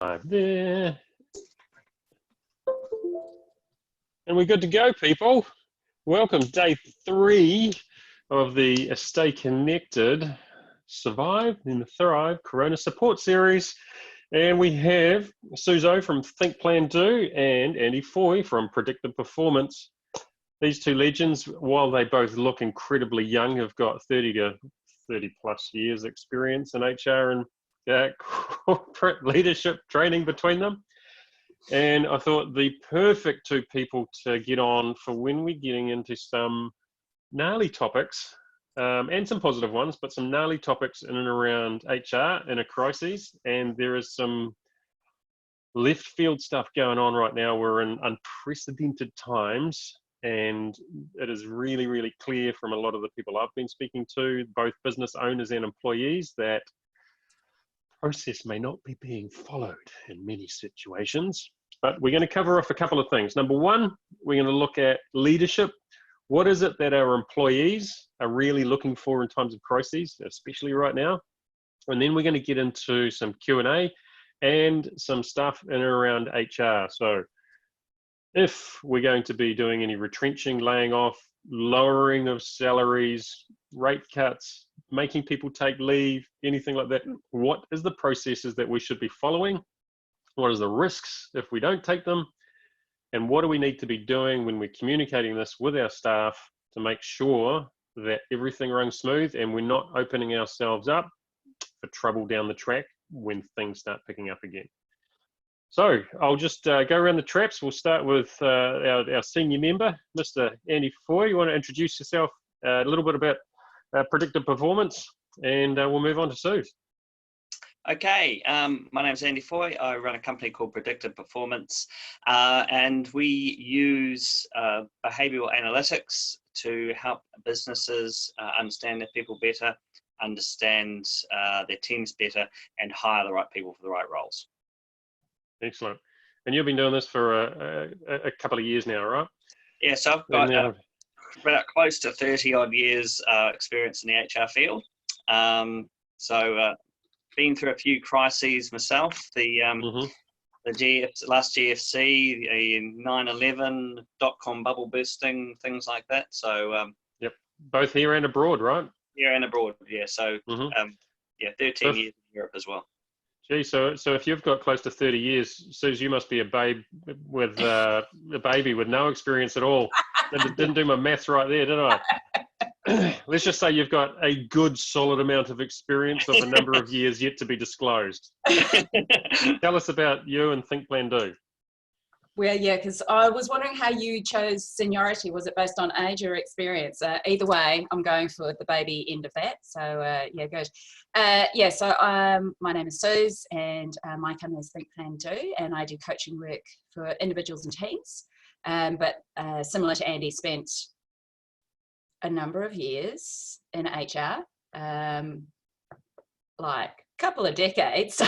There. And we're good to go, people. Welcome, day 3 of the Stay Connected, Survive and Thrive Corona Support Series. And we have Suzo from Think, Plan, Do and Andy Foy from Predictive Performance. These two legends, while they both look incredibly young, have got 30 to 30 plus years experience in HR and corporate leadership training between them. And I thought the perfect two people to get on for when we're getting into some gnarly topics, and some positive ones, but some gnarly topics in and around HR in a crisis. And there is some left field stuff going on right now. We're in unprecedented times, and it is really, really clear from a lot of the people I've been speaking to, both business owners and employees, that process may not be being followed in many situations. But we're going to cover off a couple of things. Number one, we're going to look at leadership. What is it that our employees are really looking for in times of crises, especially right now? And then we're going to get into some Q&A and some stuff in and around HR. So if we're going to be doing any retrenching, laying off, lowering of salaries, rate cuts, making people take leave, anything like that, what is the processes that we should be following? What is the risks if we don't take them? And what do we need to be doing when we're communicating this with our staff to make sure that everything runs smooth and we're not opening ourselves up for trouble down the track when things start picking up again? So I'll just go around the traps. We'll start with our senior member, Mr. Andy Foy. You want to introduce yourself a little bit about predictive performance, and we'll move on to Sue. Okay, my name is Andy Foy. I run a company called Predictive Performance, and we use behavioural analytics to help businesses understand their people better, understand their teams better, and hire the right people for the right roles. Excellent. And you've been doing this for a couple of years now, right? Yeah, so I've got about close to 30 odd years experience in the HR field. Been through a few crises myself, the last GFC, the 9/11, dot-com bubble bursting, things like that. So yep, both here and abroad, right? Here and abroad, yeah. So 13 years in Europe as well. Gee, so if you've got close to 30 years, Suze, you must be a babe with a baby with no experience at all. Didn't do my maths right there, did I? Let's just say you've got a good solid amount of experience of a number of years yet to be disclosed. Tell us about you and Think, Plan, Do. Well, yeah, because I was wondering how you chose seniority. Was it based on age or experience? Either way, I'm going for the baby end of that. So yeah, good. My name is Suze, and my company is Think, Plan, Do, and I do coaching work for individuals and teams. But similar to Andy, spent a number of years in HR, like a couple of decades. So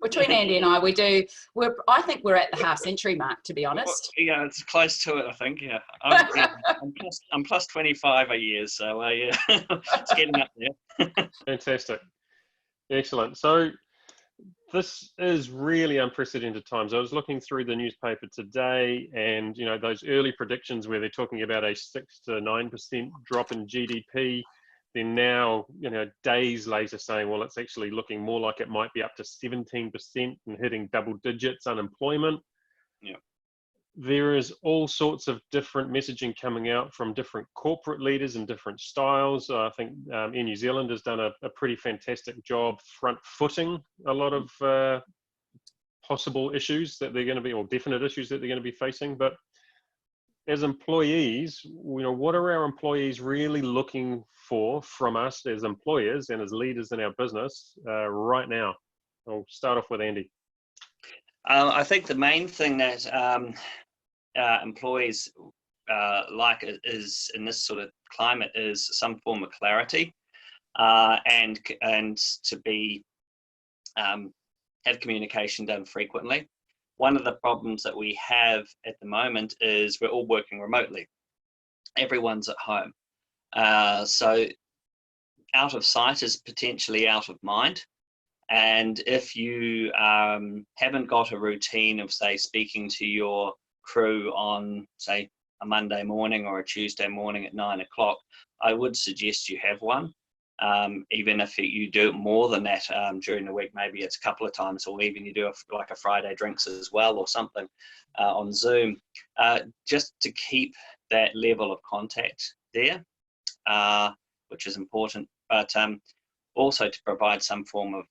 between Andy and I, I think we're at the half century mark, to be honest. Yeah, it's close to it, I think. Yeah, I'm plus 25 a year, so yeah, it's getting up there. Fantastic, excellent. So this is really unprecedented times. I was looking through the newspaper today, and those early predictions where they're talking about a 6 to 9% drop in GDP. They're now, days later saying, well, it's actually looking more like it might be up to 17% and hitting double digits unemployment. Yeah. There is all sorts of different messaging coming out from different corporate leaders and different styles. I think in New Zealand has done a pretty fantastic job front-footing a lot of possible issues that they're going to be, or definite issues that they're going to be facing. But as employees, what are our employees really looking for from us as employers and as leaders in our business right now? I'll start off with Andy. I think the main thing that employees like is in this sort of climate is some form of clarity, and to be have communication done frequently. One of the problems that we have at the moment is we're all working remotely. Everyone's at home. So out of sight is potentially out of mind. And if you haven't got a routine of, say, speaking to your crew on, say, a Monday morning or a Tuesday morning at 9 o'clock, I would suggest you have one. Even if you do it more than that during the week, maybe it's a couple of times, or even you do like a Friday drinks as well or something on Zoom, just to keep that level of contact there, which is important, but also to provide some form of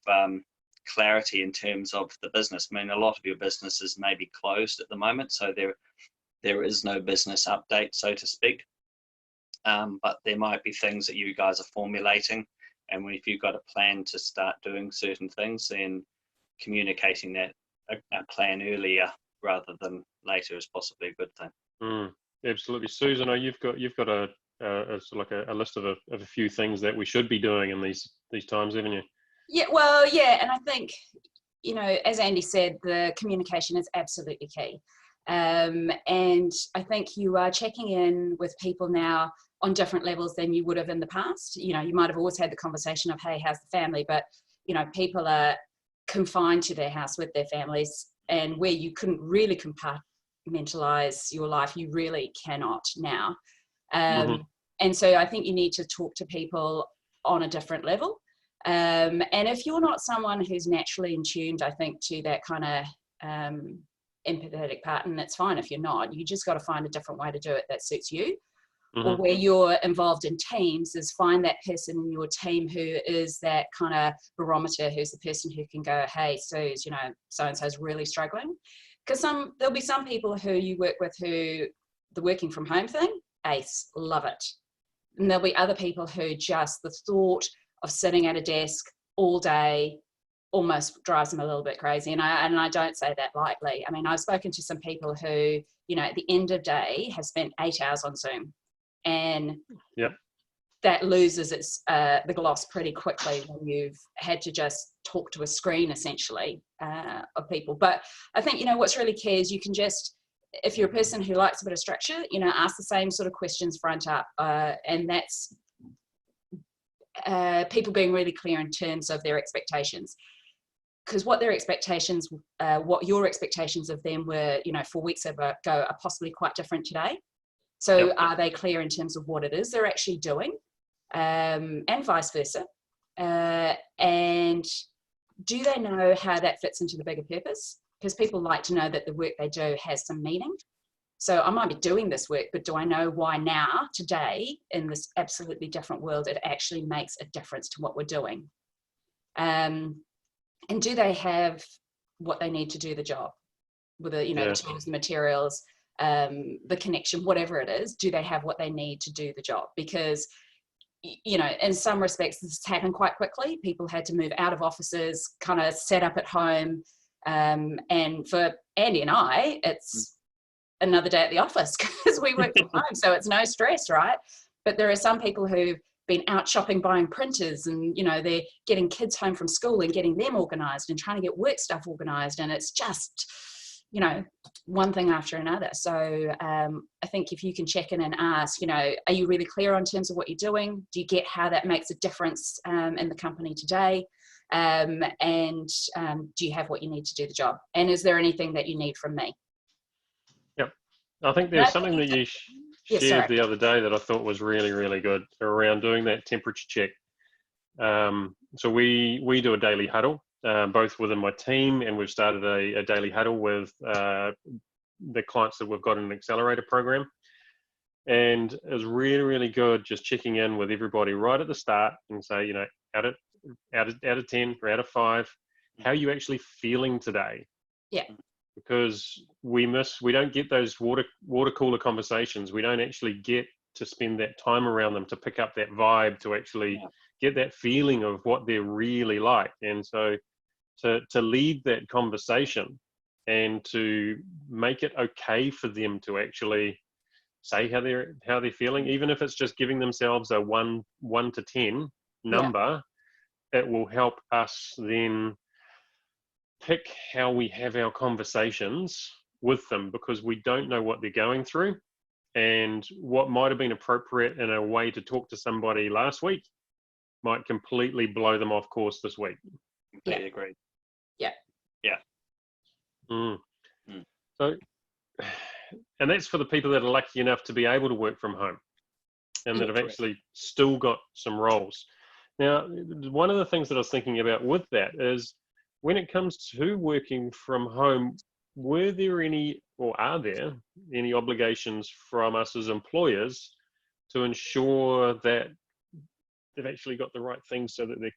clarity in terms of the business. I mean, a lot of your businesses may be closed at the moment, so there is no business update, so to speak. But there might be things that you guys are formulating, and if you've got a plan to start doing certain things, then communicating that a plan earlier rather than later is possibly a good thing. Absolutely, Susan. You've got a list of a few things that we should be doing in these times, haven't you? Yeah, well, yeah, and I think, as Andy said, the communication is absolutely key. And I think you are checking in with people now on different levels than you would have in the past. You might have always had the conversation of, hey, how's the family? But, people are confined to their house with their families, and where you couldn't really compartmentalize your life, you really cannot now. And so I think you need to talk to people on a different level. And if you're not someone who's naturally in tuned, I think, to that kind of empathetic part, and that's fine if you're not, you just got to find a different way to do it that suits you. Or where you're involved in teams, is find that person in your team who is that kind of barometer, who's the person who can go, hey, Suze, so-and-so's really struggling. Because there'll be some people who you work with who the working from home thing, ace, love it. And there'll be other people who just the thought of sitting at a desk all day almost drives them a little bit crazy. And I don't say that lightly. I mean, I've spoken to some people who, at the end of day have spent 8 hours on Zoom. And that loses its the gloss pretty quickly when you've had to just talk to a screen essentially of people. But I think what's really key is you can just, if you're a person who likes a bit of structure, ask the same sort of questions front up, and that's people being really clear in terms of their expectations. Because what your expectations of them were 4 weeks ago are possibly quite different today. So are they clear in terms of what it is they're actually doing, and vice versa? And do they know how that fits into the bigger purpose? Because people like to know that the work they do has some meaning. So I might be doing this work, but do I know why now, today, in this absolutely different world, it actually makes a difference to what we're doing? And do they have what they need to do the job? With the tools, the materials, the connection, whatever it is, do they have what they need to do the job? Because, in some respects, this has happened quite quickly. People had to move out of offices, kind of set up at home. And for Andy and I, it's another day at the office because we work from home. So it's no stress, right? But there are some people who've been out shopping, buying printers, and, they're getting kids home from school and getting them organized and trying to get work stuff organized. And it's just, one thing after another. So I think if you can check in and ask, are you really clear on terms of what you're doing? Do you get how that makes a difference in the company today? And do you have what you need to do the job? And is there anything that you need from me? Yep. I think there's something that you shared the other day that I thought was really, really good around doing that temperature check. So we do a daily huddle, both within my team, and we've started a daily huddle with the clients that we've got in an accelerator program. And it was really, really good just checking in with everybody right at the start and say, out of 10 or out of 5, how are you actually feeling today? Yeah. Because we don't get those water cooler conversations. We don't actually get to spend that time around them to pick up that vibe, to actually get that feeling of what they're really like. And so to lead that conversation and to make it okay for them to actually say how they're feeling, even if it's just giving themselves a 1 to 10 number, it will help us then pick how we have our conversations with them, because we don't know what they're going through, and what might have been appropriate in a way to talk to somebody last week might completely blow them off course this week. Completely agreed. Yeah. Yeah. Mm. Mm. So, and that's for the people that are lucky enough to be able to work from home and that have Correct. actually still got some roles. Now, one of the things that I was thinking about with that is when it comes to working from home, were there any, or are there any obligations from us as employers to ensure that they've actually got the right things so that they've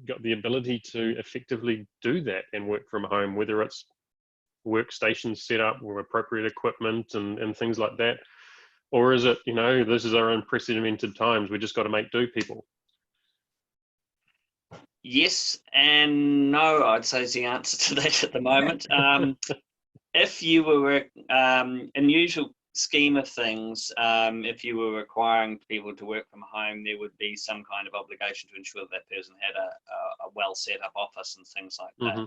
got the ability to effectively do that and work from home, whether it's workstations set up with appropriate equipment and things like that? Or is it, this is our unprecedented times, we just got to make do, people? Yes and no, I'd say is the answer to that at the moment. If you were, in the usual scheme of things, if you were requiring people to work from home, there would be some kind of obligation to ensure that person had a well set up office and things like that.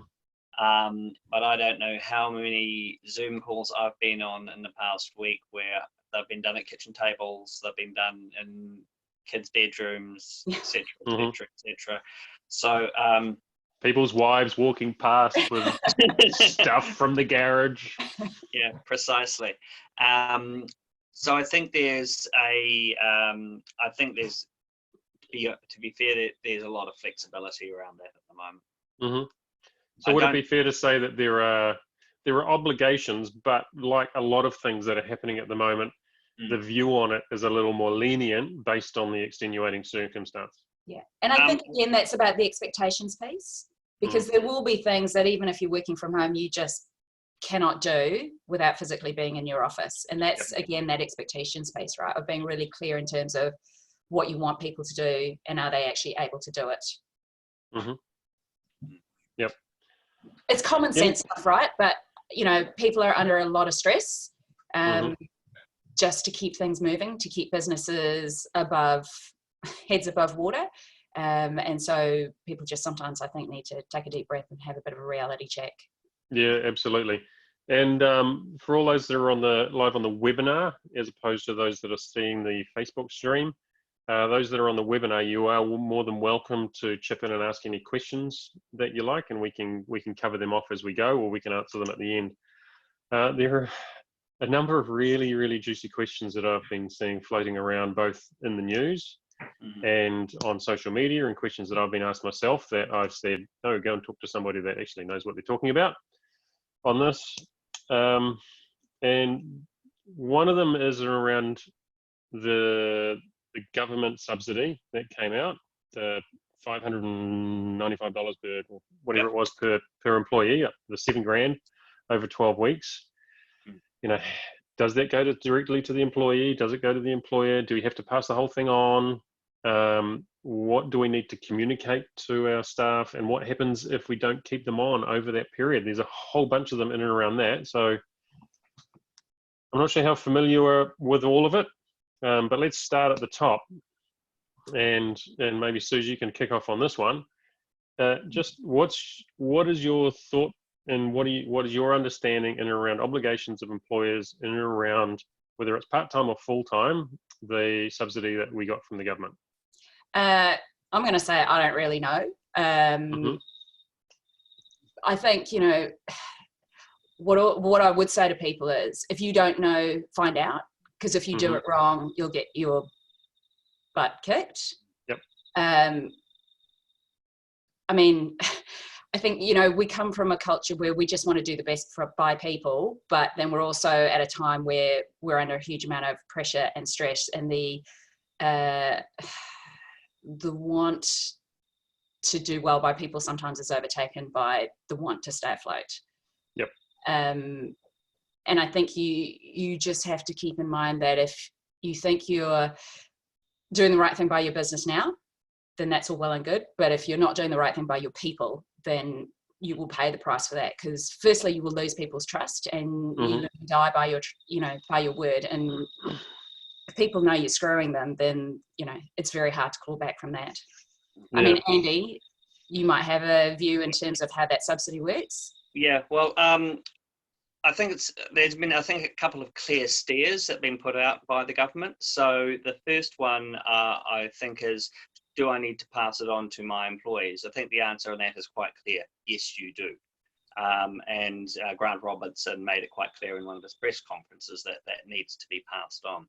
Mm-hmm. But I don't know how many Zoom calls I've been on in the past week where they've been done at kitchen tables, they've been done in kids' bedrooms, etc., etc., etc. So people's wives walking past with stuff from the garage. Yeah, precisely. So I think there's to be fair, there's a lot of flexibility around that at the moment. Mm-hmm. So would it be fair to say that there are obligations, but like a lot of things that are happening at the moment, the view on it is a little more lenient based on the extenuating circumstance? Yeah, and I think again that's about the expectations piece, because there will be things that even if you're working from home, you just cannot do without physically being in your office, and that's again that expectations piece, right? Of being really clear in terms of what you want people to do and are they actually able to do it. Mm-hmm. Yep. It's common sense stuff, right? But people are under a lot of stress just to keep things moving, to keep businesses heads above water. And so people just sometimes, I think, need to take a deep breath and have a bit of a reality check. Yeah, absolutely. And for all those that are live on the webinar, as opposed to those that are seeing the Facebook stream, those that are on the webinar, you are more than welcome to chip in and ask any questions that you like, and we can cover them off as we go, or we can answer them at the end. There are a number of really, really juicy questions that I've been seeing floating around, both in the news and on social media, and questions that I've been asked myself that I've said, no, go and talk to somebody that actually knows what they're talking about on this. And one of them is around the government subsidy that came out, the $595 per, or whatever it was per employee, the $7,000 over 12 weeks. Does that go directly to the employee? Does it go to the employer? Do we have to pass the whole thing on? What do we need to communicate to our staff? And what happens if we don't keep them on over that period? There's a whole bunch of them in and around that. So I'm not sure how familiar you are with all of it, but let's start at the top. And maybe Susie, you can kick off on this one. Just what is your thought, and what is your understanding in and around obligations of employers in and around, whether it's part-time or full-time, the subsidy that we got from the government? I'm going to say I don't really know. I think, what I would say to people is, if you don't know, find out, because if you do it wrong, you'll get your butt kicked. Yep. I mean, I think, we come from a culture where we just want to do the best by people, but then we're also at a time where we're under a huge amount of pressure and stress, and the want to do well by people sometimes is overtaken by the want to stay afloat. Yep. And I think you just have to keep in mind that if you think you're doing the right thing by your business now, then that's all well and good. But if you're not doing the right thing by your people, then you will pay the price for that. Because firstly, you will lose people's trust, and you die by your word. And if people know you're screwing them, then it's very hard to claw back from that. Yeah. I mean, Andy, you might have a view in terms of how that subsidy works. Yeah, well, I think there's been a couple of clear steers that have been put out by the government. So the first one I think is do I need to pass it on to my employees? I think the answer on that is quite clear. Yes, you do. And Grant Robertson made it quite clear in one of his press conferences that that needs to be passed on.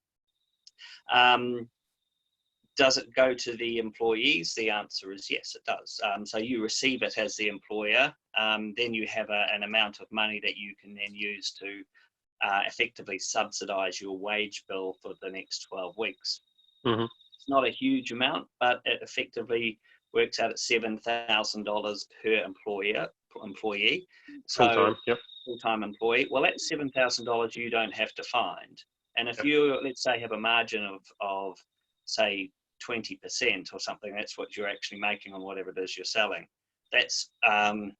Does it go to the employees? The answer is yes, it does. So you receive it as the employer, then you have an amount of money that you can then use to effectively subsidize your wage bill for the next 12 weeks. Mm-hmm. It's not a huge amount, but it effectively works out at $7,000 per employee. So Full-time, yep. Full-time employee. Well, that's $7,000 you don't have to find. And if you, let's say, have a margin of say 20% or something, that's what you're actually making on whatever it is you're selling. That's so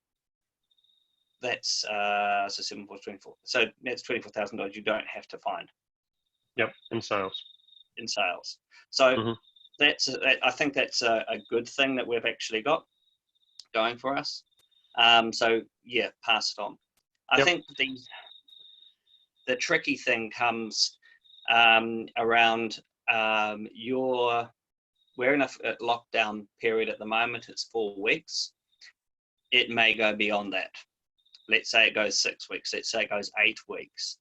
7 plus 24. So that's $24,000 you don't have to find. Yep, in sales. In sales. So I think that's a good thing that we've actually got going for us. So yeah, pass it on. I think the tricky thing comes around we're in a lockdown period at the moment. It's 4 weeks. It may go beyond that. Let's say it goes 6 weeks. Let's say it goes 8 weeks,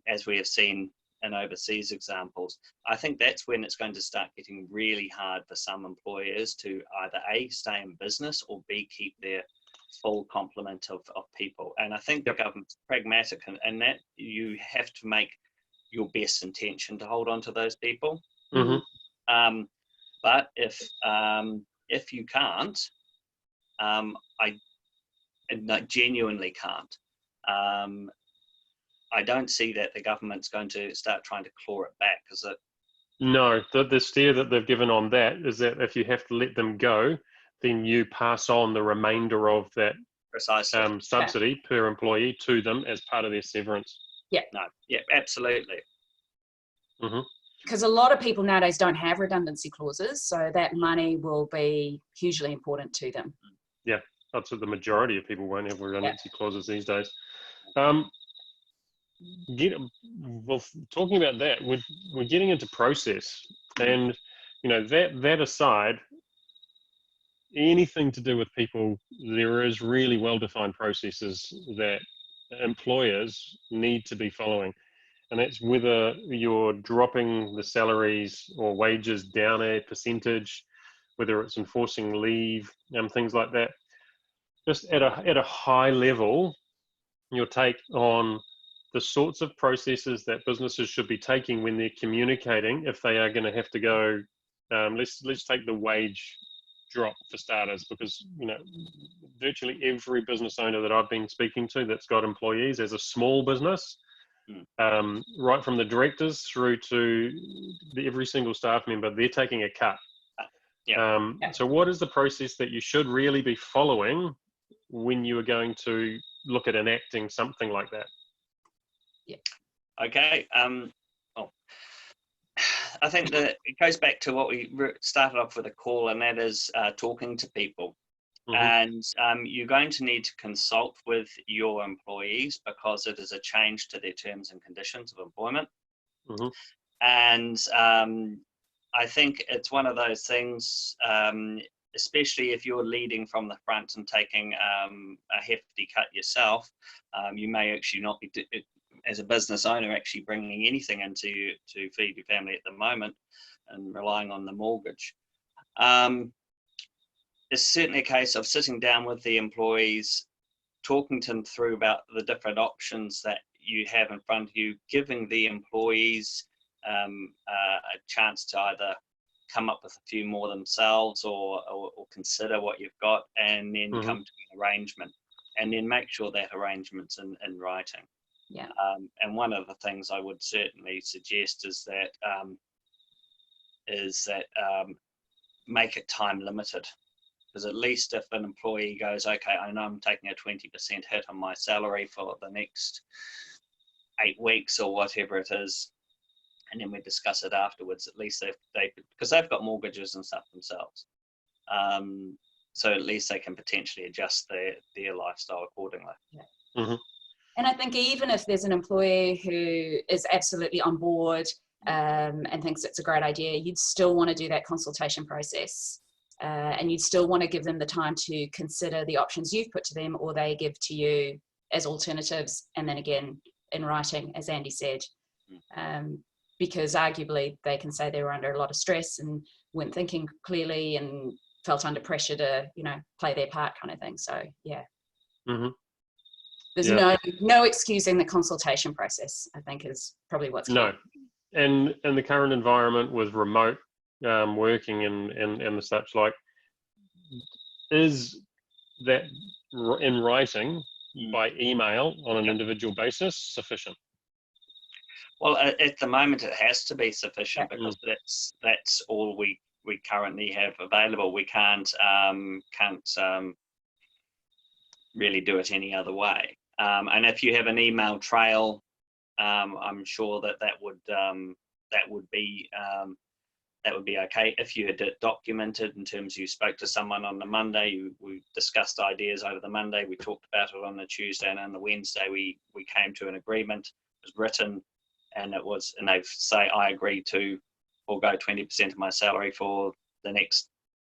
as we have seen in overseas examples. I think that's when it's going to start getting really hard for some employers to either A, stay in business, or B, keep their full complement of people. And I think the government's pragmatic in that you have to make your best intention to hold on to those people. Mm-hmm. But if you can't, I genuinely can't. I don't see that the government's going to start trying to claw it back, is it? No, the steer that they've given on that is that if you have to let them go, then you pass on the remainder of that subsidy per employee to them as part of their severance. Yeah. No. Yeah. Absolutely. Mm-hmm. Because a lot of people nowadays don't have redundancy clauses, so that money will be hugely important to them. Yeah, that's what the majority of people won't have redundancy clauses these days. Well, talking about that, we're getting into process, and that aside, anything to do with people, there is really well-defined processes that employers need to be following. And that's whether you're dropping the salaries or wages down a percentage, whether it's enforcing leave, things like that. Just at a high level, your take on the sorts of processes that businesses should be taking when they're communicating, if they are going to have to go, let's take the wage drop for starters, because virtually every business owner that I've been speaking to that's got employees as a small business, right from the directors through to every single staff member, they're taking a cut. So what is the process that you should really be following when you are going to look at enacting something like that? Okay. I think that it goes back to what we started off with a call, and that is talking to people. And you're going to need to consult with your employees because it is a change to their terms and conditions of employment. And I think it's one of those things, especially if you're leading from the front and taking a hefty cut yourself, you may actually not be, as a business owner, actually bringing anything into you to feed your family at the moment and relying on the mortgage. It's certainly a case of sitting down with the employees, talking to them through about the different options that you have in front of you, giving the employees a chance to either come up with a few more themselves or consider what you've got, and then come to an arrangement, and then make sure that arrangement's in writing. And one of the things I would certainly suggest is that make it time limited. Because at least if an employee goes, okay, I know I'm taking a 20% hit on my salary for the next 8 weeks or whatever it is, and then we discuss it afterwards, at least because they've got mortgages and stuff themselves. So at least they can potentially adjust their lifestyle accordingly. And I think even if there's an employee who is absolutely on board and thinks it's a great idea, you'd still want to do that consultation process. And you'd still want to give them the time to consider the options you've put to them or they give to you as alternatives, and then again in writing, as Andy said, because arguably they can say they were under a lot of stress and weren't thinking clearly and felt under pressure to, play their part, kind of thing. So yeah, there's no excusing the consultation process, I think, is probably what's no. And the current environment with remote working and the such, like, is that in writing by email on an individual basis sufficient? Well, at the moment it has to be sufficient because that's all we currently have available. We can't really do it any other way. And if you have an email trail, I'm sure that would be okay. If you had it documented in terms of you spoke to someone on the Monday, we discussed ideas over the Monday, we talked about it on the Tuesday, and on the Wednesday we came to an agreement. It was written, and they say I agree to forego 20% of my salary for the next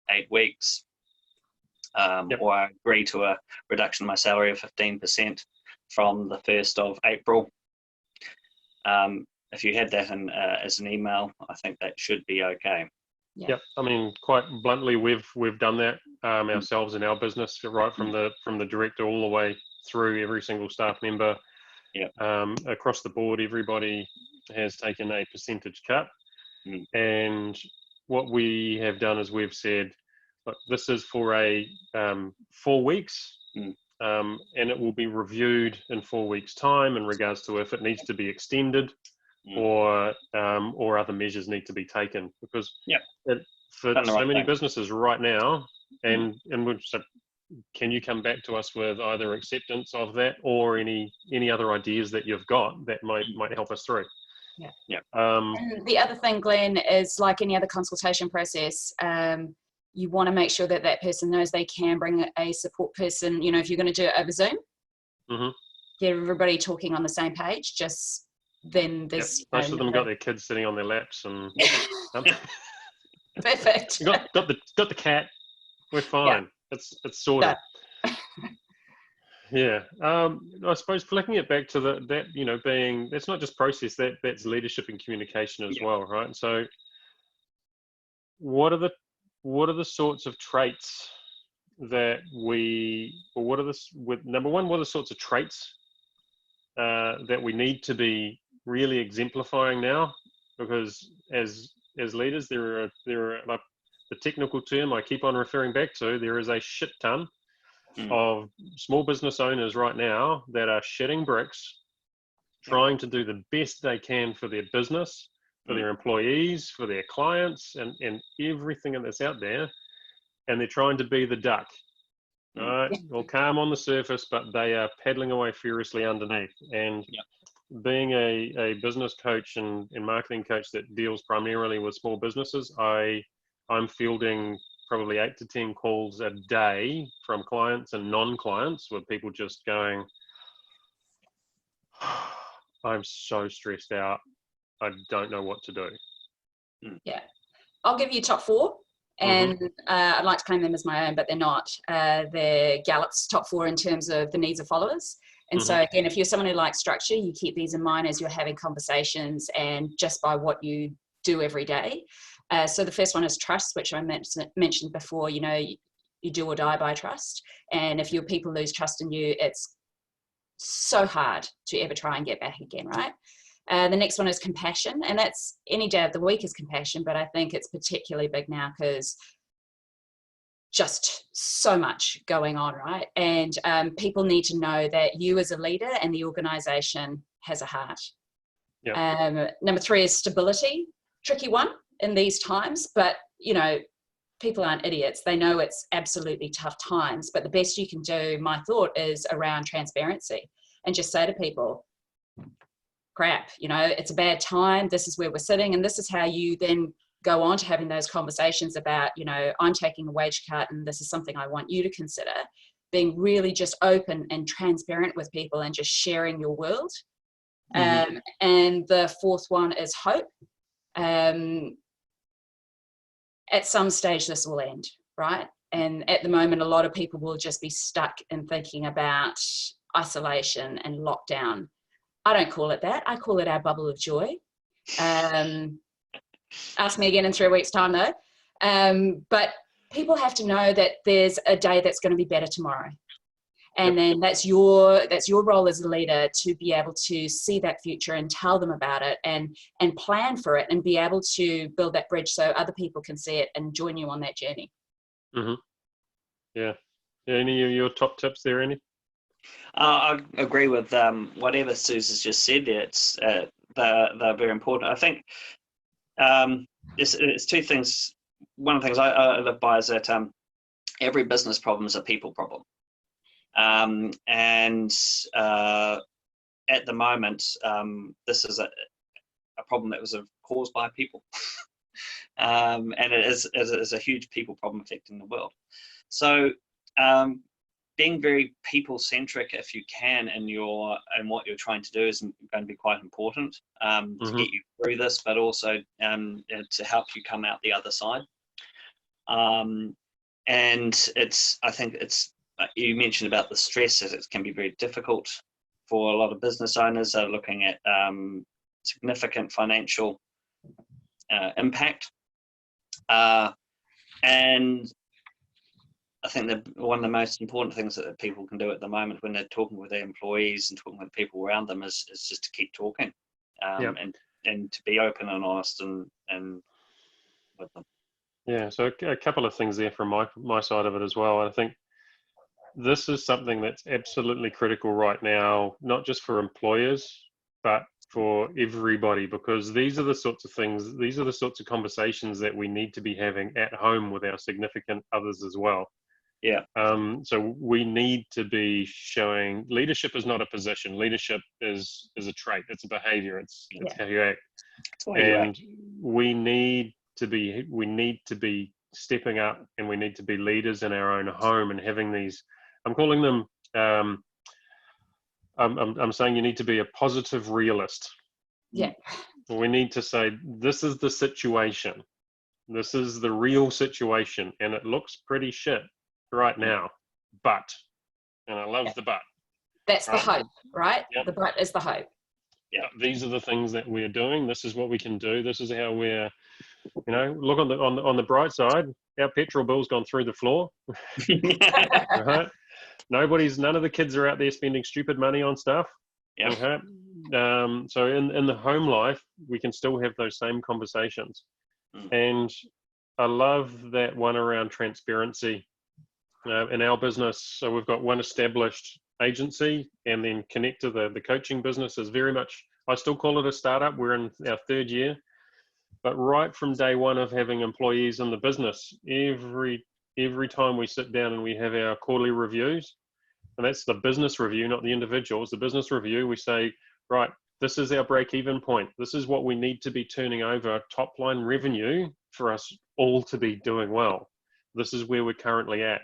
8 weeks, or I agree to a reduction of my salary of 15% from the 1st of April. If you had that as an email, I think that should be okay. Yep. I mean, quite bluntly, we've done that ourselves in our business, right from the director all the way through every single staff member. Across the board, everybody has taken a percentage cut. And what we have done is we've said, look, this is for a 4 weeks, and it will be reviewed in 4 weeks' time in regards to if it needs to be extended or other measures need to be taken. Because for so many businesses right now, and we've said, can you come back to us with either acceptance of that or any other ideas that you've got that might help us through? And the other thing, Glenn, is like any other consultation process, you want to make sure that person knows they can bring a support person. If you're going to do it over Zoom, get everybody talking on the same page. Just then there's most of them got their kids sitting on their laps and perfect. got the cat. We're fine. It's sorted. I suppose flicking it back to that being, that's not just process, that's leadership and communication as well, right? So what are the sorts of traits that number one, what are the sorts of traits that we need to be really exemplifying now? Because as leaders, there are like the technical term I keep on referring back to, there is a shit ton of small business owners right now that are shitting bricks, trying to do the best they can for their business, for their employees, for their clients, and everything that's out there. And they're trying to be the duck, right? All calm on the surface, but they are paddling away furiously underneath. And being a business coach and marketing coach that deals primarily with small businesses, I'm fielding probably 8 to 10 calls a day from clients and non-clients with people just going, I'm so stressed out, I don't know what to do. I'll give you top 4, and I'd like to claim them as my own, but they're not. They're Gallup's top 4 in terms of the needs of followers. And so again, if you're someone who likes structure, you keep these in mind as you're having conversations and just by what you do every day. So the first one is trust, which I mentioned before. You do or die by trust. And if your people lose trust in you, it's so hard to ever try and get back again, right? The next one is compassion. And that's any day of the week is compassion. But I think it's particularly big now because just so much going on, right? And people need to know that you as a leader and the organization has a heart. Number 3 is stability. Tricky one in these times, but people aren't idiots. They know it's absolutely tough times, but the best you can do, my thought, is around transparency and just say to people, crap, it's a bad time, this is where we're sitting, and this is how you then go on to having those conversations about, I'm taking a wage cut and this is something I want you to consider. Being really just open and transparent with people and just sharing your world. And the 4th one is hope. At some stage this will end, right? And at the moment, a lot of people will just be stuck in thinking about isolation and lockdown. I don't call it that. I call it our bubble of joy. Ask me again in 3 weeks' time, though. But people have to know that there's a day that's going to be better tomorrow. And then that's your role as a leader to be able to see that future and tell them about it and plan for it and be able to build that bridge so other people can see it and join you on that journey. Mm-hmm. Yeah. Any of your top tips there, Andy? I agree with whatever Suze has just said there. It's they're very important. I think it's two things. One of the things I live by is that every business problem is a people problem. And at the moment, this is a problem that was caused by people. And it is a huge people problem affecting the world. So being very people-centric, if you can, in what you're trying to do is going to be quite important to get you through this, but also to help you come out the other side. And I think you mentioned about the stress, that it can be very difficult for a lot of business owners that are looking at significant financial impact. And I think that one of the most important things that people can do at the moment when they're talking with their employees and talking with people around them is just to keep talking and to be open and honest and with them. Yeah, so a couple of things there from my side of it as well. I think this is something that's absolutely critical right now, not just for employers, but for everybody, because these are the sorts of things, these are the sorts of conversations that we need to be having at home with our significant others as well. Yeah. So we need to be showing leadership is not a position. Leadership is a trait. It's a behavior. It's how you act. And we need to be stepping up, and we need to be leaders in our own home and having these. I'm calling them. I'm saying you need to be a positive realist. Yeah. We need to say this is the situation. This is the real situation, and it looks pretty shit right now, but, and I love the but. That's right? The hope, right? Yep. The but is the hope. Yeah, these are the things that we're doing. This is what we can do. This is how we're, look on the bright side. Our petrol bill's gone through the floor. Right? None of the kids are out there spending stupid money on stuff. Yeah. Okay. So in the home life, we can still have those same conversations. And I love that one around transparency. In our business, so we've got one established agency, and then Connector, the coaching business, is very much, I still call it a startup. We're in our 3rd year, but right from day one of having employees in the business, every time we sit down and we have our quarterly reviews, and that's the business review, not the individuals, the business review, we say, right, this is our break-even point. This is what we need to be turning over top-line revenue for us all to be doing well. This is where we're currently at.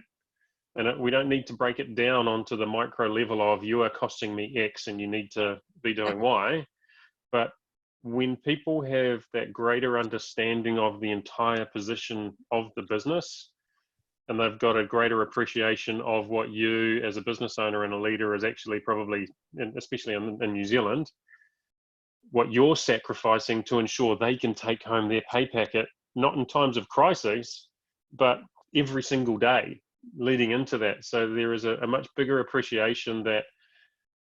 And we don't need to break it down onto the micro level of you are costing me X and you need to be doing Y. But when people have that greater understanding of the entire position of the business, and they've got a greater appreciation of what you as a business owner and a leader is actually probably, especially in New Zealand, what you're sacrificing to ensure they can take home their pay packet, not in times of crisis, but every single day leading into that. So there is a much bigger appreciation that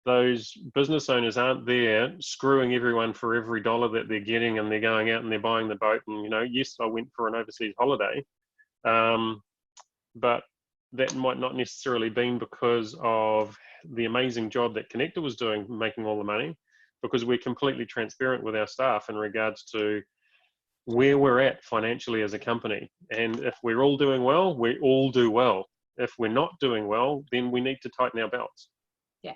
those business owners aren't there screwing everyone for every dollar that they're getting, and they're going out and they're buying the boat. And, yes, I went for an overseas holiday, but that might not necessarily been because of the amazing job that Connector was doing, making all the money, because we're completely transparent with our staff in regards to where we're at financially as a company. And if we're all doing well, we all do well. If we're not doing well, then we need to tighten our belts. Yeah.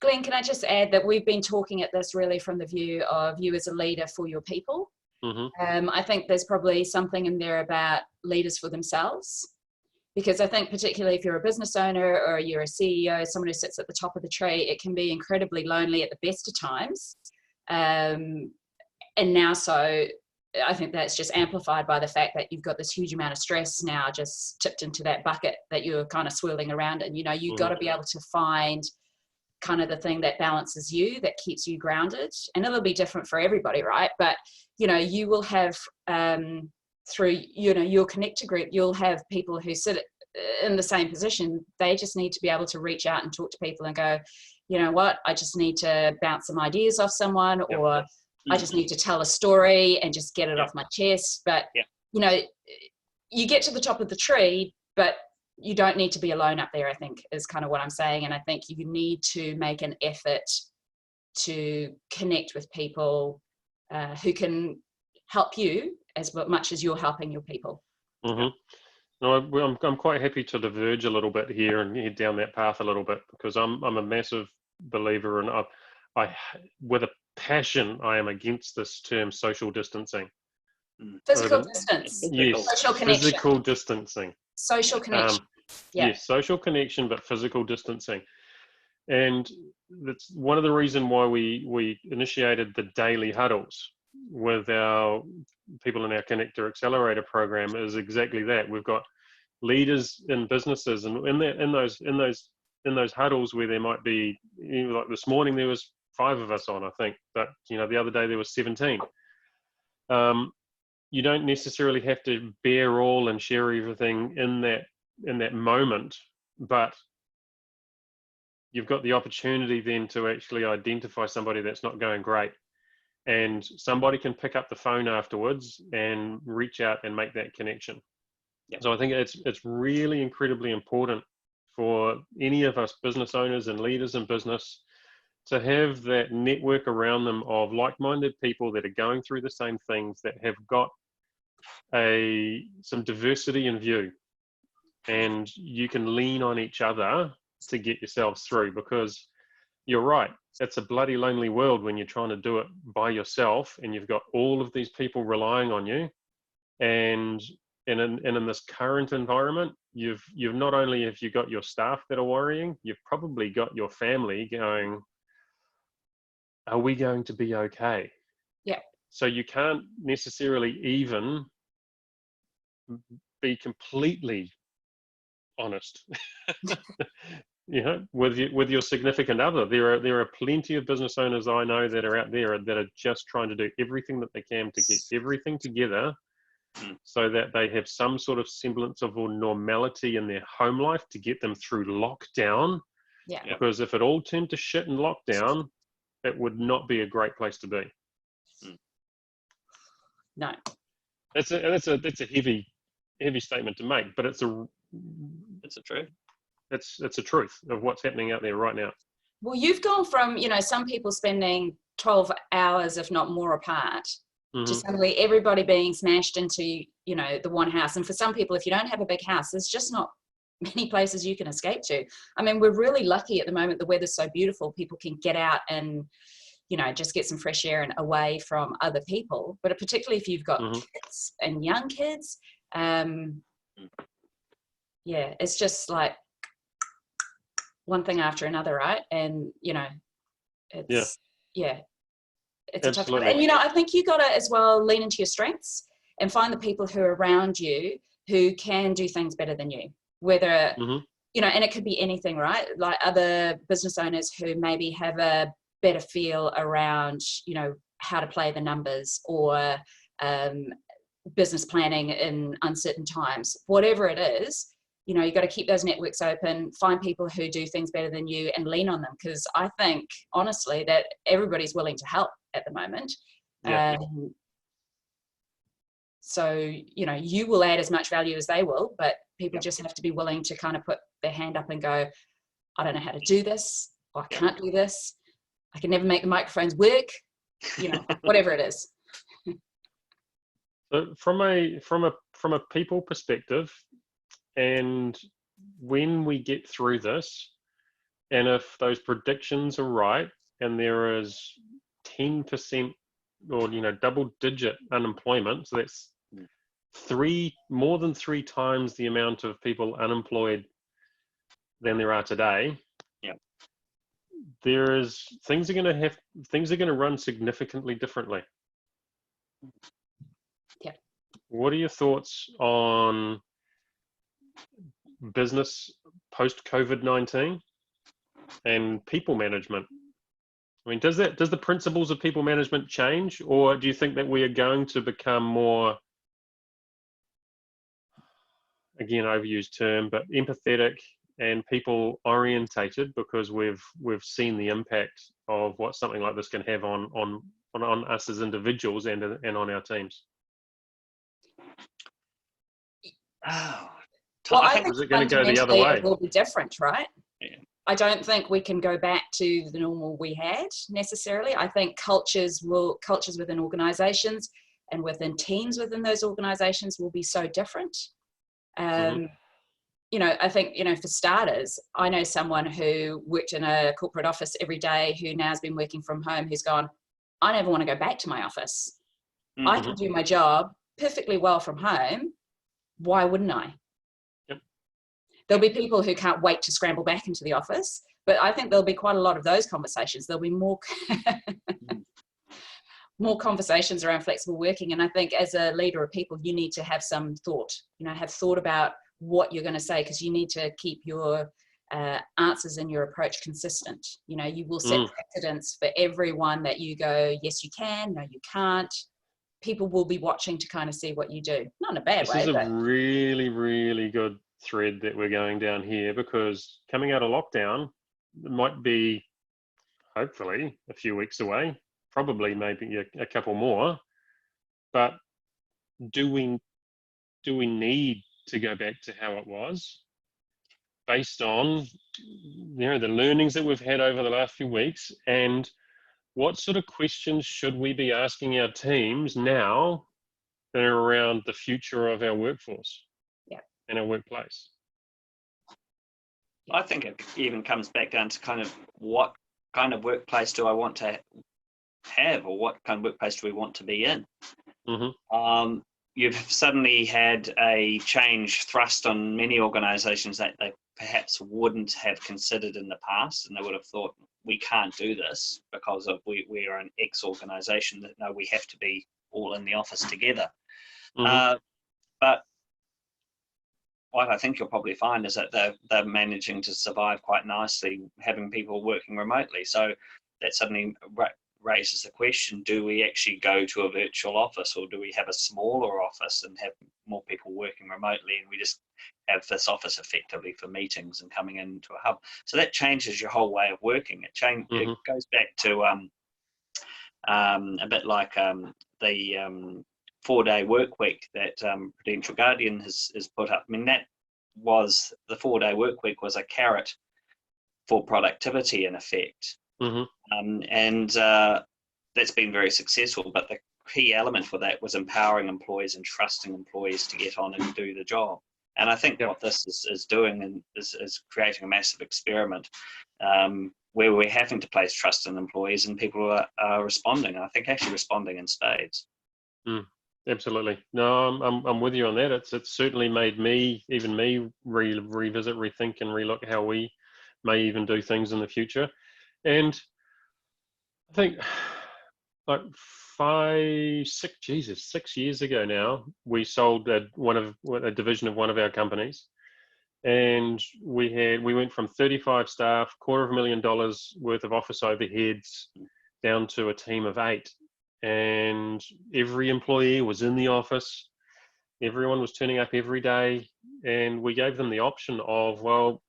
Glenn, can I just add that we've been talking at this really from the view of you as a leader for your people. I think there's probably something in there about leaders for themselves, because I think particularly if you're a business owner or you're a CEO, someone who sits at the top of the tree, it can be incredibly lonely at the best of times. And now, so I think that's just amplified by the fact that you've got this huge amount of stress now just tipped into that bucket that you're kind of swirling around in. You know, you've got to be able to find kind of the thing that balances you, that keeps you grounded. And it'll be different for everybody, right? But, you know, you will have, through, you know, your connector group, you'll have people who sit in the same position. They just need to be able to reach out and talk to people and go, you know what, I just need to bounce some ideas off someone, or I just need to tell a story and just get it off my chest. But, you know, you get to the top of the tree, but you don't need to be alone up there, I think, is kind of what I'm saying. And I think you need to make an effort to connect with people who can help you as much as you're helping your people. No, I'm quite happy to diverge a little bit here and head down that path a little bit, because I'm a massive believer, and I with a passion, I am against this term social distancing. Physical distance. Yes, social connection. Physical distancing. Social connection. Yes, social connection, but physical distancing. And that's one of the reasons why we initiated the daily huddles with our people in our Connector Accelerator program, is exactly that. We've got leaders in businesses, and in those huddles where there might be, you know, like this morning there was 5 of us on, I think, but you know, the other day there was 17. You don't necessarily have to bear all and share everything in that moment, but you've got the opportunity then to actually identify somebody that's not going great, and somebody can pick up the phone afterwards and reach out and make that connection. So I think it's really incredibly important for any of us business owners and leaders in business to have that network around them of like-minded people that are going through the same things, that have got some diversity in view, and you can lean on each other to get yourselves through. Because you're right, it's a bloody lonely world when you're trying to do it by yourself and you've got all of these people relying on you. And in this current environment, you've not only have you got your staff that are worrying, you've probably got your family going, are we going to be okay? So you can't necessarily even be completely honest, you know, with your significant other. There are plenty of business owners I know that are out there that are just trying to do everything that they can to get everything together so that they have some sort of semblance of normality in their home life to get them through lockdown. Because if it all turned to shit in lockdown, it would not be a great place to be. No. That's a heavy statement to make, but it's a truth. It's a truth of what's happening out there right now. Well, you've gone from, you know, some people spending 12 hours, if not more, apart, to suddenly everybody being smashed into, you know, the one house. And for some people, if you don't have a big house, there's just not many places you can escape to. I mean, we're really lucky at the moment. The weather's so beautiful. People can get out and, you know, just get some fresh air and away from other people. But particularly if you've got kids and young kids, it's just like one thing after another, right? And, you know, it's it's a tough one. And, you know, I think you got to as well lean into your strengths and find the people who are around you who can do things better than you, whether, you know, and it could be anything, right? Like other business owners who maybe have a better feel around, you know, how to play the numbers, or business planning in uncertain times, whatever it is. You know, you got to keep those networks open, find people who do things better than you and lean on them. Because I think, honestly, that everybody's willing to help at the moment. So, you know, you will add as much value as they will, but people just have to be willing to kind of put their hand up and go, I don't know how to do this, or I can't do this. I can never make the microphones work, you know, whatever it is. So from a people perspective, and when we get through this, and if those predictions are right, and there is 10% or, you know, double-digit unemployment, so that's more than 3 times the amount of people unemployed than there are today. Things are going to run significantly differently. Yeah. What are your thoughts on business post COVID-19 and people management? I mean, does the principles of people management change, or do you think that we are going to become more, again, overused term, but empathetic and people orientated, because we've seen the impact of what something like this can have on us as individuals and on our teams? Oh, Well, I I think, think Is it going to go the other fundamentally way? it will be different, right? Yeah. I don't think we can go back to the normal we had necessarily. I think cultures within organizations and within teams within those organizations will be so different. Mhm. You know, I think, you know, for starters, I know someone who worked in a corporate office every day who now has been working from home, who's gone, I never want to go back to my office. I mhm. can do my job perfectly well from home. Why wouldn't I? Yep. There'll be people who can't wait to scramble back into the office, but I think there'll be quite a lot of those conversations. There'll be more more conversations around flexible working. And I think as a leader of people, you need to have some thought, you know, have thought about what you're going to say, because you need to keep your answers and your approach consistent. You know, you will set precedents for everyone that you go, yes, you can, no, you can't. People will be watching to kind of see what you do. Not in a bad This way, is a but really, really good thread that we're going down here, because coming out of lockdown might be hopefully a few weeks away, probably maybe a couple more. But do we need to go back to how it was, based on, you know, the learnings that we've had over the last few weeks? And what sort of questions should we be asking our teams now that are around the future of our workforce and our workplace? I think it even comes back down to kind of what kind of workplace do I want to have, or what kind of workplace do we want to be in? You've suddenly had a change thrust on many organisations that they perhaps wouldn't have considered in the past, and they would have thought, we can't do this because of we are an X organisation, that no, we have to be all in the office together. But what I think you'll probably find is that they're managing to survive quite nicely, having people working remotely. So that suddenly raises the question, do we actually go to a virtual office, or do we have a smaller office and have more people working remotely, and we just have this office effectively for meetings and coming into a hub? So that changes your whole way of working. It goes back to a bit like the 4-day work week that Prudential Guardian has put up. I mean, that was the 4-day work week was a carrot for productivity in effect. And that's been very successful, but the key element for that was empowering employees and trusting employees to get on and do the job. And I think what this is doing is creating a massive experiment where we're having to place trust in employees, and people are responding. I think actually responding in spades. Absolutely. No, I'm with you on that. It's certainly made me revisit, rethink, and relook how we may even do things in the future. And I think like 6 years ago now, we sold a division of one of our companies, and we went from 35 staff, $250,000 worth of office overheads, down to a team of 8. And every employee was in the office. Everyone was turning up every day, and we gave them the option of, well,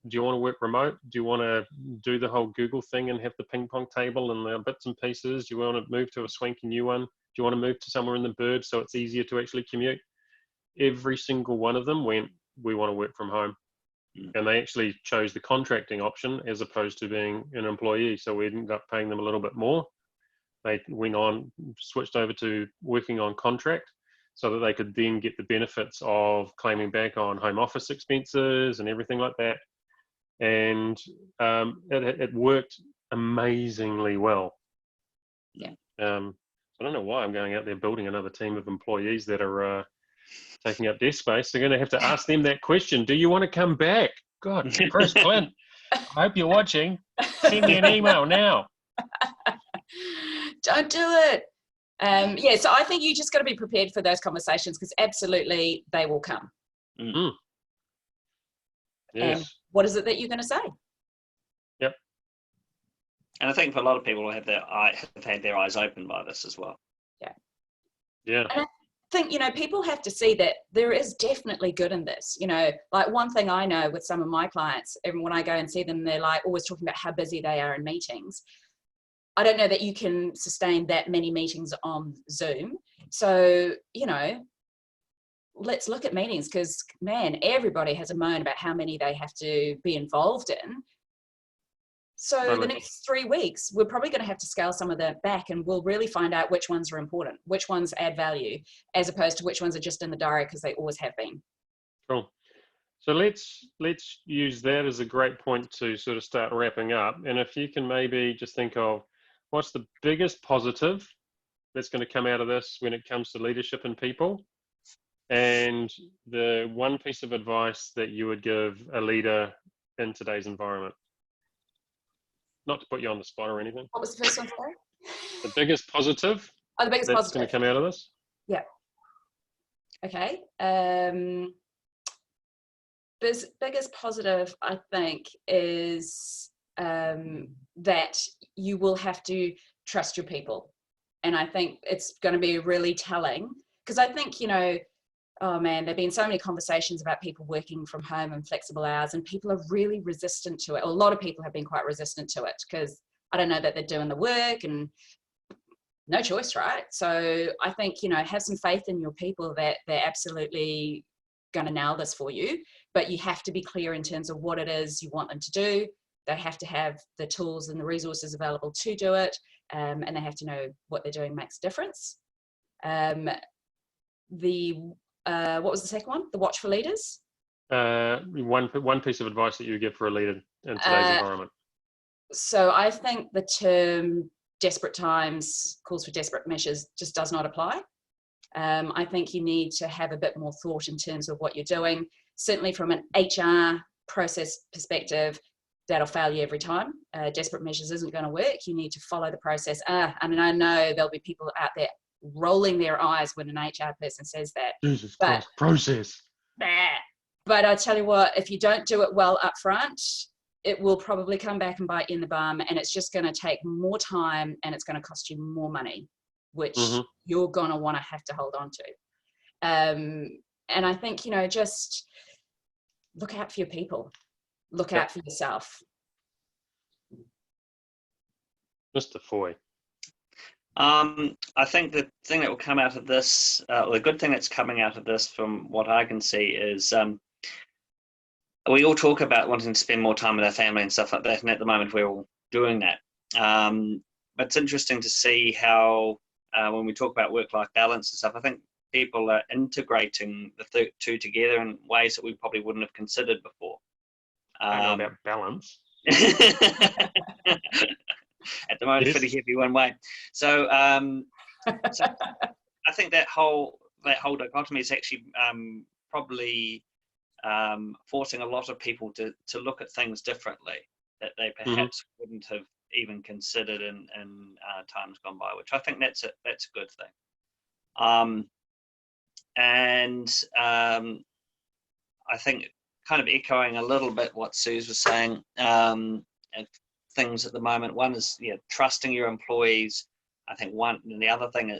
do you want to work remote? Do you want to do the whole Google thing and have the ping pong table and the bits and pieces? Do you want to move to a swanky new one? Do you want to move to somewhere in the bird so it's easier to actually commute? Every single one of them went, we want to work from home. And they actually chose the contracting option as opposed to being an employee. So we ended up paying them a little bit more. They switched over to working on contract, so that they could then get the benefits of claiming back on home office expenses and everything like that. And it worked amazingly well. I don't know why I'm going out there building another team of employees that are taking up desk space. They're going to have to ask them that question. Do you want to come back? God, Chris Clint, I hope you're watching. Send me an email now. Don't do it. Yeah, so I think you just got to be prepared for those conversations, because absolutely they will come. Mm. And Yes. what is it that you're going to say? Yep. And I think for a lot of people have had their eyes opened by this as well. Yeah. And I think, people have to see that there is definitely good in this. Like one thing I know with some of my clients, and when I go and see them, they're like always talking about how busy they are in meetings. I don't know that you can sustain that many meetings on Zoom. So, let's look at meetings, because, man, everybody has a moan about how many they have to be involved in. So Totally. the next 3 weeks, we're probably going to have to scale some of that back, and we'll really find out which ones are important, which ones add value, as opposed to which ones are just in the diary because they always have been. Cool. So let's use that as a great point to sort of start wrapping up. And if you can maybe just think of what's the biggest positive that's going to come out of this when it comes to leadership and people, and the one piece of advice that you would give a leader in today's environment. Not to put you on the spot or anything. What was the first one, sorry? The biggest positive Oh, the biggest that's positive. going to come out of this? Yeah. Okay. Biggest positive, I think, is that you will have to trust your people. And I think it's going to be really telling, because I think, oh man, there've been so many conversations about people working from home and flexible hours, and people are really resistant to it. A lot of people have been quite resistant to it because I don't know that they're doing the work and no choice, right? So I think, have some faith in your people that they're absolutely going to nail this for you, but you have to be clear in terms of what it is you want them to do. They have to have the tools and the resources available to do it, and they have to know what they're doing makes a difference. What was the second one? The watch for leaders? One piece of advice that you give for a leader in today's environment. So I think the term desperate times calls for desperate measures just does not apply. I think you need to have a bit more thought in terms of what you're doing. Certainly from an HR process perspective, that'll fail you every time. Desperate measures isn't going to work. You need to follow the process. I know there'll be people out there rolling their eyes when an HR person says that. Jesus Christ, process. But I tell you what, if you don't do it well up front, it will probably come back and bite you in the bum, and it's just going to take more time, and it's going to cost you more money, which you're going to want to have to hold on to. And I think, just look out for your people. Look out for yourself. Mr. Foy. I think the thing that will come out of this, the good thing that's coming out of this from what I can see is we all talk about wanting to spend more time with our family and stuff like that, and at the moment we're all doing that. But it's interesting to see how when we talk about work-life balance and stuff, I think people are integrating the two together in ways that we probably wouldn't have considered before. I know about balance. At the moment, pretty heavy one way. So I think that whole dichotomy is actually probably forcing a lot of people to look at things differently that they perhaps wouldn't have even considered in times gone by, which I think that's a good thing. And I think kind of echoing a little bit what Suze was saying, things at the moment. One is trusting your employees. I think another thing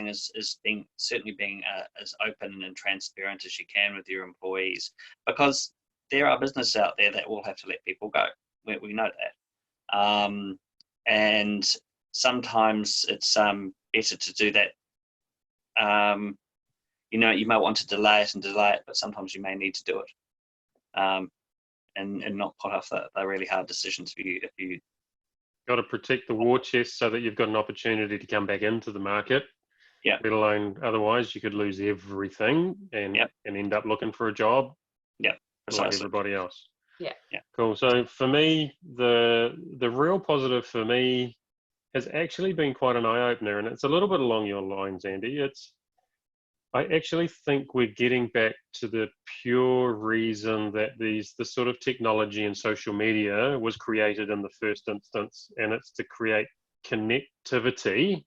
is being as open and transparent as you can with your employees, because there are businesses out there that will have to let people go. We know that, and sometimes it's better to do that. You might want to delay it, but sometimes you may need to do it. And not put off the really hard decisions for you if you got to protect the war chest so that you've got an opportunity to come back into the market. Yeah. Let alone otherwise you could lose everything and end up looking for a job. Yeah. Like everybody else. Yeah. Yeah. Cool. So for me, the real positive for me has actually been quite an eye opener, and it's a little bit along your lines, Andy. I actually think we're getting back to the pure reason that the sort of technology and social media was created in the first instance, and it's to create connectivity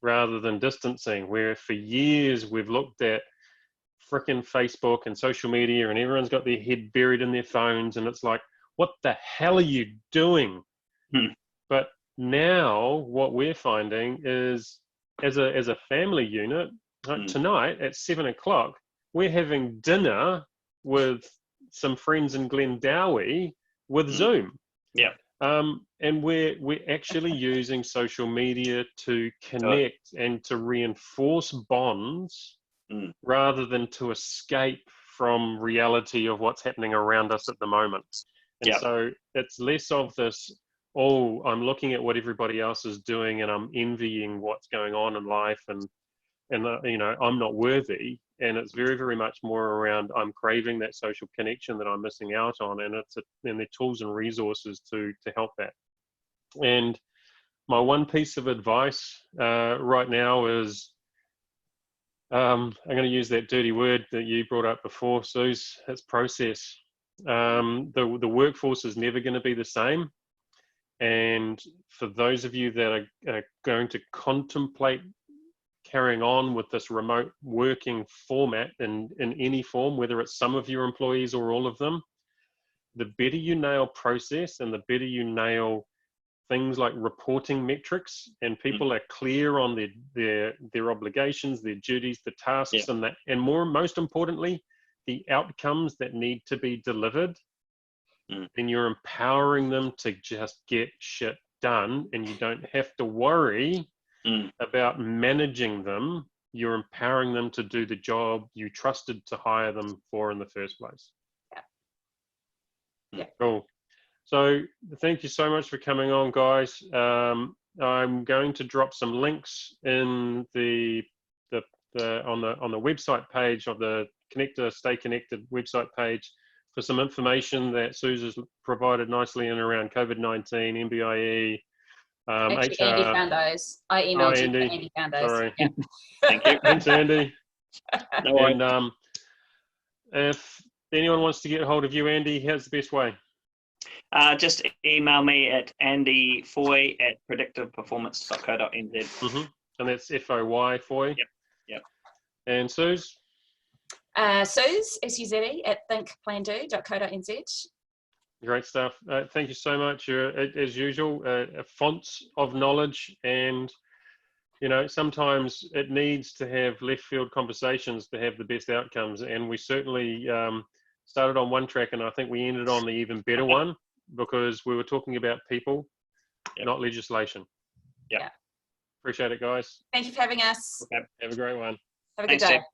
rather than distancing, where for years we've looked at frickin' Facebook and social media and everyone's got their head buried in their phones and it's like, what the hell are you doing? But now what we're finding is as a family unit, tonight at 7 o'clock, we're having dinner with some friends in Glendowie with Zoom. Yeah. And we're actually using social media to connect and to reinforce bonds rather than to escape from reality of what's happening around us at the moment. And so it's less of this, oh, I'm looking at what everybody else is doing and I'm envying what's going on in life and you know, I'm not worthy. And it's very, very much more around I'm craving that social connection that I'm missing out on, and and the tools and resources to help that. And my one piece of advice right now is I'm going to use that dirty word that you brought up before, Suze. It's process. The workforce is never going to be the same. And for those of you that are going to contemplate carrying on with this remote working format in any form, whether it's some of your employees or all of them, the better you nail process and the better you nail things like reporting metrics and people are clear on their obligations, their duties, the tasks, and most importantly, the outcomes that need to be delivered, then you're empowering them to just get shit done and you don't have to worry about managing them. You're empowering them to do the job you trusted to hire them for in the first place. Yeah. Cool. So thank you so much for coming on, guys. I'm going to drop some links in on the website page of the Stay Connected website page for some information that Suze has provided nicely in around COVID-19, MBIE. Actually, HR. Andy found those. I emailed you, but Andy found those. Sorry. Yeah. Thank you. Thanks, Andy. No worries. And if anyone wants to get hold of you, Andy, how's the best way? Just email me at andyfoy@predictiveperformance.co.nz. And that's FOY, Foy. Yep. And Suze? Suze, S-U-Z-E, at thinkplando.co.nz. Great stuff. Thank you so much. You're, as usual, fonts of knowledge, and you know, sometimes it needs to have left field conversations to have the best outcomes. And we certainly started on one track, and I think we ended on the even better one because we were talking about people, not legislation. Yeah. Appreciate it, guys. Thank you for having us. Have a great one. Have a good Thanks, day. Jack.